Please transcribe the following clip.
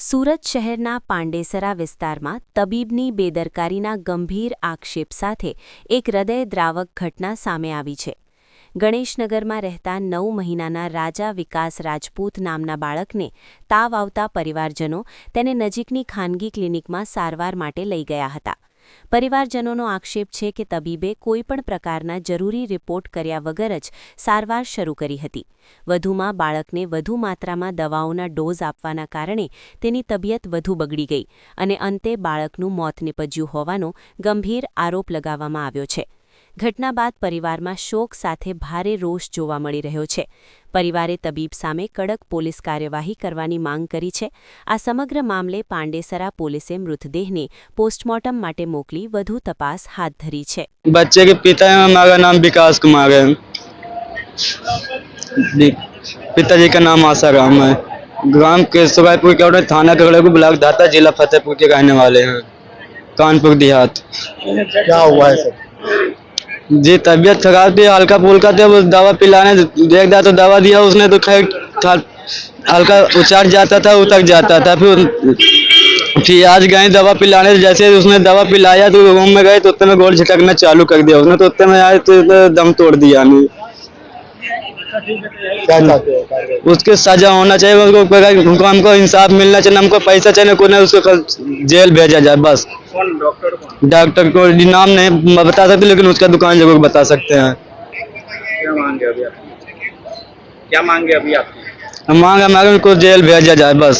સુરત શહેરના પાંડેસરા વિસ્તારમાં તબીબની બેદરકારીના ગંભીર આક્ષેપ સાથે એક હૃદયદ્રાવક ઘટના સામે આવી છે. ગણેશનગરમાં રહેતા 9 મહિનાના રાજા વિકાસ રાજપૂત નામના બાળકને તાવ આવતા પરિવારજનો તેને નજીકની ખાનગી ક્લિનિકમાં સારવાર માટે લઈ ગયા હતા. પરિવારજનોનો આક્ષેપ છે કે તબીબે કોઈપણ પ્રકારના જરૂરી રિપોર્ટ કર્યા વગર જ સારવાર શરૂ કરી હતી. વધુમાં બાળકને વધુ માત્રામાં દવાઓના ડોઝ આપવાના કારણે તેની તબિયત વધુ બગડી ગઈ અને અંતે બાળકનું મોત નીપજ્યું હોવાનો ગંભીર આરોપ લગાવવામાં આવ્યો છે. ઘટના બાદ પરિવારમાં શોક સાથે ભારે રોષ જોવા મળી રહ્યો છે. પરિવારે તબીબ સામે કડક પોલીસ કાર્યવાહી કરવાની માંગ કરી છે. આ સમગ્ર મામલે પાંડેસરા પોલીસે મૃતદેહને પોસ્ટમોર્ટમ માટે મોકલી વધુ તપાસ હાથ ધરી છે. बच्चे के पिता है, हमारा नाम विकास कुमार है। पिताजी का नाम आसाराम है। ग्राम के सुरायपुर के थाना कगड़ेपुर ब्लॉक दाता जिला फतेहपुर के रहने वाले हैं, कानपुर देहात। क्या हुआ है सब? जी तबीयत खराब थी, हल्का फुल्का थे, वो दवा पिलाने देखा तो दवा दिया उसने तो खैर हल्का उचाट जाता था, उतर जाता था। फिर आज गए दवा पिलाने, जैसे उसने दवा पिलाया तो रूम में गए तो उतने में गोल झटकना चालू कर दिया उसने, तो उतने में आए तो दम तोड़ दिया नहीं। क्या चाहते हो कार्रवाई? उसके सजा होना चाहिए, उनको हमको इंसाफ मिलना चाहिए, हमको पैसा चाहिए, कोई नहीं उसको कल जेल भेजा जाए बस। कौन डॉक्टर डॉक्टर को नाम नहीं बता सकते लेकिन उसका दुकान जरूर बता सकते हैं। क्या मांगे अभी आपकी? क्या मांगे अभी आपकी? हम मांग हमारे उनको जेल भेजा जाए बस।